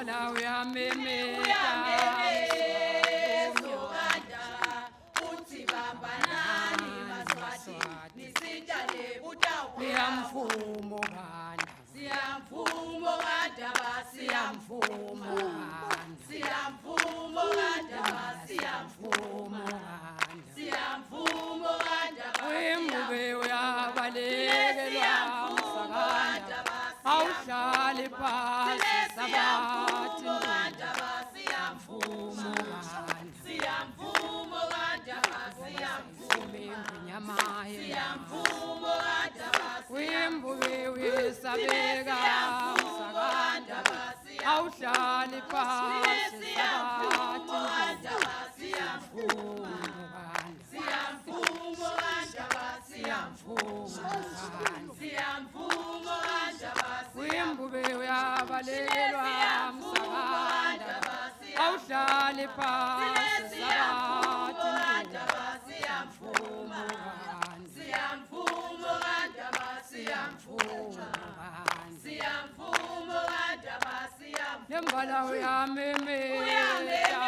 Nembala uyamemeza uthi bambanani Maswati nisitshale utawuphela siyamvumo banda siyamvumo kadaba siyamvumo siyamvumo kadaba siyamvumo siyamvumo kadaba wembe uyabalekelwa msakanda awuhlali phansi sabathi siyamvumo siyamvumo kadaba siyamvumo nyamaye siyamvumo kadaba wembe uyesabeka msakanda awuhlali phansi sabathi siyamvumo siyamvumo kadaba siyamvumo siyamvumo kadaba wembube uyabalekelwa msakanda awuhlali phansi sabathi siyamvumo siyamvumo kadaba siyamvumo siyamvumo kadaba siyamvumo nembala uyamemeza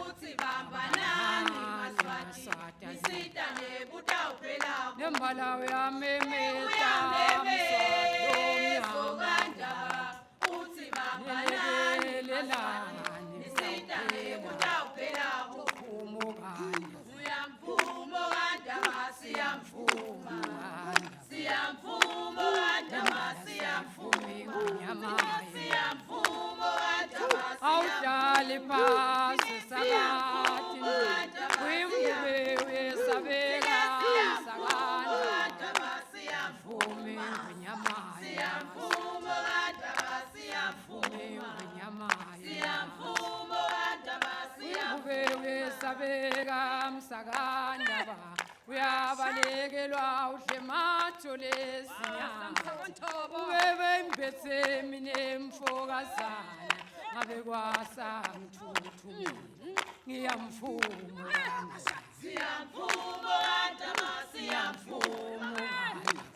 uthi bambanani Maswati nisitshale utawuphela nembala uyamemeza uthi bambanani nisitshale utawuphela siyamvumo kadaba siyamvumo siyamvumo kadaba siyamvumo siyamvumo kadaba awuhlali phansi sabathi wembube uyesabeka msakanda vume nyamaye siyamvumo kadaba siyamvumo nyamaye siyamvumo kadaba wembube uyesabeka msakanda uyabalekelwa uhle mathole sinyama ubebe imbethe mine mfokazana ngabe kwasamthuthu ngiyamvuma siyamvumo kadaba siyamvumo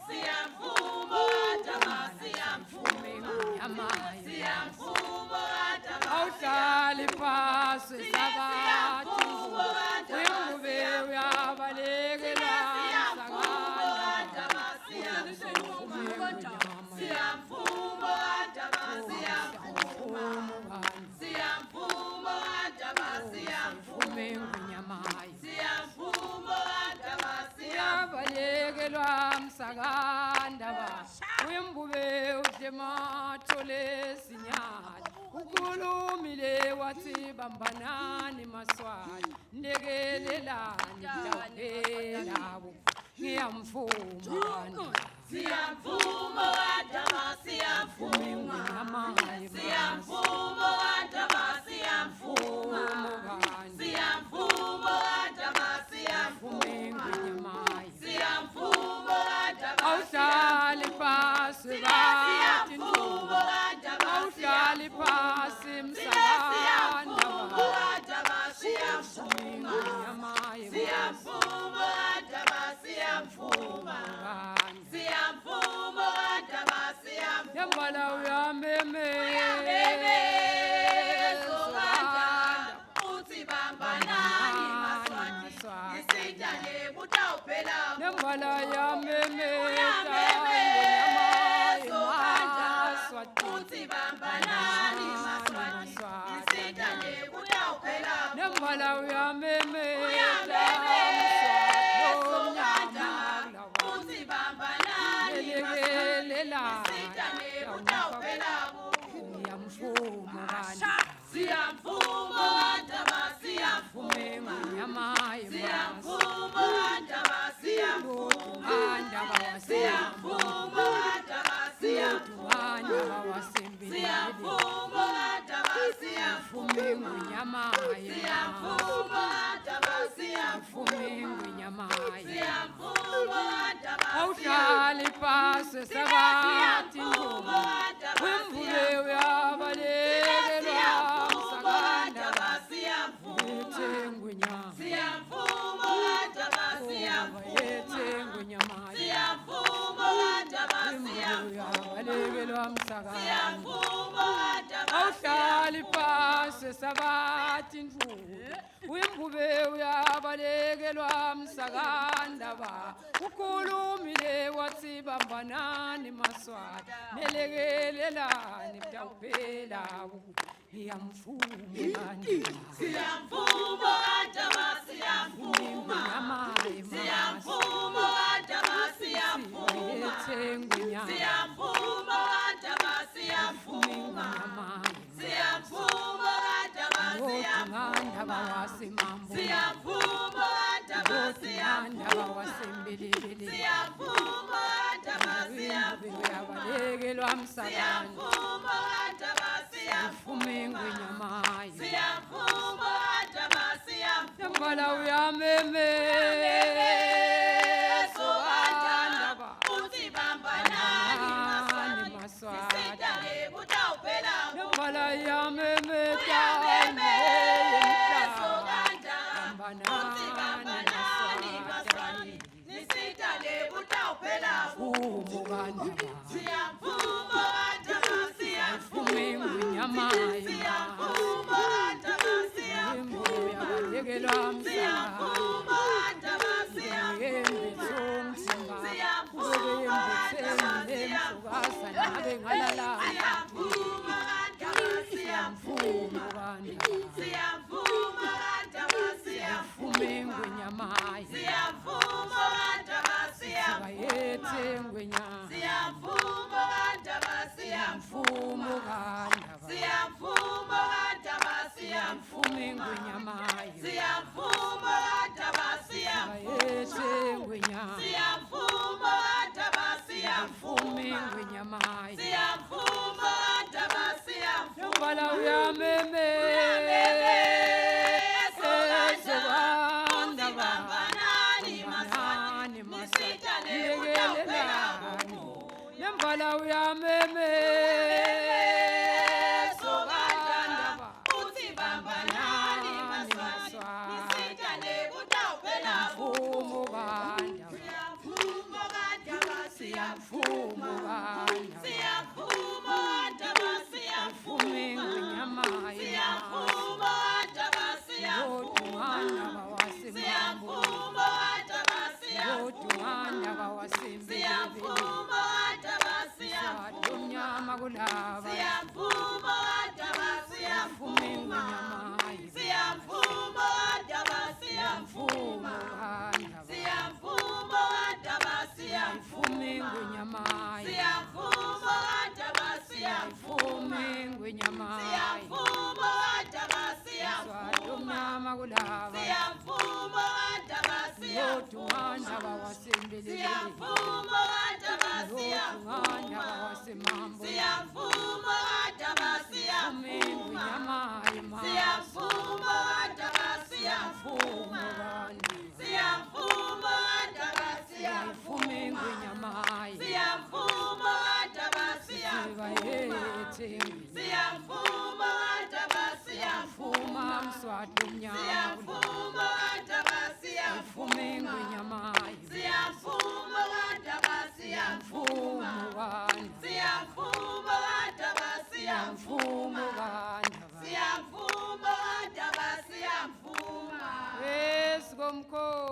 siyamvumo kadaba siyamvumo nyamaye siyamvumo kadaba awuhlali phasi sabathi wembube uyabalekelwa msakanda siyamvumo kadaba siyamvumo siyamvumo kadaba siyamvumo nyamaye siyamvumo kadaba uyabalekelwa msakanda wembube uhle mathole sinyala ukhulumile wathi bambanani Maswati ndekelelani dawelabo ngiyamvuma siyamvumo kadaba siyamvumo nyamaye siyamvumo kadaba siyamvumo siyamvumo kadaba siyamvumo nyamaye siyamvumo kadaba awuhlali phasi bathi siyamvumo kadaba awuhlali phasi msakanda kadaba siyamvumo nyamaye siyamvumo kadaba siyamvumo siyamvumo kadaba siyamvumo nembala uyamemeza uthi bambanani Maswati nisitshale utawuphela nembala yamemeza uthi bambanani Maswati nisitshale utawuphela nembala uyamemeza uthi bambanani nisitshale utawuphela ngiyamvuma siyamvumo kadaba siyamvumo nyamaye siyamvumo kadaba siyamvumo siyamvumo kadaba siyamvumo siyamvumo kadaba siyamvumo nyamaye siyamvumo kadaba siyamvumo nyamaye siyamvumo kadaba awuhlali phasi sabathi wembube uyabalekelwa msakanda ethengwe nyama siyamvumo kadaba siyamvumo ethengwe nyamaye siyamvumo kadaba siyamvumo uyabalekelwa msakanda msakandaba ukhulumile wathi bambanani maswati nelekelelani mtawuphela ngiyamvuma siyamvuma Ndaba siyamvuma siyamvuma Ndaba siyamvuma siyamvuma Ndaba siyamvuma siyamvuma Ndaba siyamvuma siyamvuma Ndaba siyamvuma siyamvuma Ndaba siyamvuma yabalekelwa msakandaba siyamvuma Ndaba siyamvuma ngwenyamayo siyamvuma Ndaba siyamvuma yambala uyameme sokandaba uthi bambanani maswati nisitale kutawuphela yambala yameme uyameme tane sokandaba uthi bambanani maswati nisitale kutawuphela umukandaba siyamvuma Ndaba siyamvuma ngwenyamayo siyamvuma Ndaba siyamvuma yabalekelwa siyamvuma Ndaba Nembala uyameme sokandaba uthi bambanani maswati nisitale kutawuphela umukandaba siyamvuma Ndaba siyamvuma umukandaba siyamvuma Ndaba siyamvuma ngwenyamayo siyamvuma Ndaba siyamvuma yodumandaba wasemambo siyamvuma Ndaba siyamvuma yodumandaba wasembelele siyamvuma Ndaba siyamvuma umnyama kulaba siyamvuma Ndaba siyamvuma ngwenyamayo siyamvuma Ndaba siyamvuma umukandaba siyamvuma Ndaba siyamvuma ngwenyamayo siyamvuma Ndaba siyamvuma ngwenyamayo siyamvuma Ndaba siyamvuma umnyama kulaba siyamvuma Ndaba siyamvuma yodumandaba wasembelele siyamvuma Ndaba yodumandaba siyamvuma wasemambo siyamvuma Ndaba siyamvuma ngwenyamayo siyamvuma Ndaba siyamvuma siyamvuma Ndaba siyamvuma ngwenyamayo siyamvuma Ndaba siyamvuma siyamvuma Ndaba siyamvuma mswati umnyama siyamvuma Ndaba siyamvuma ngwenyamayo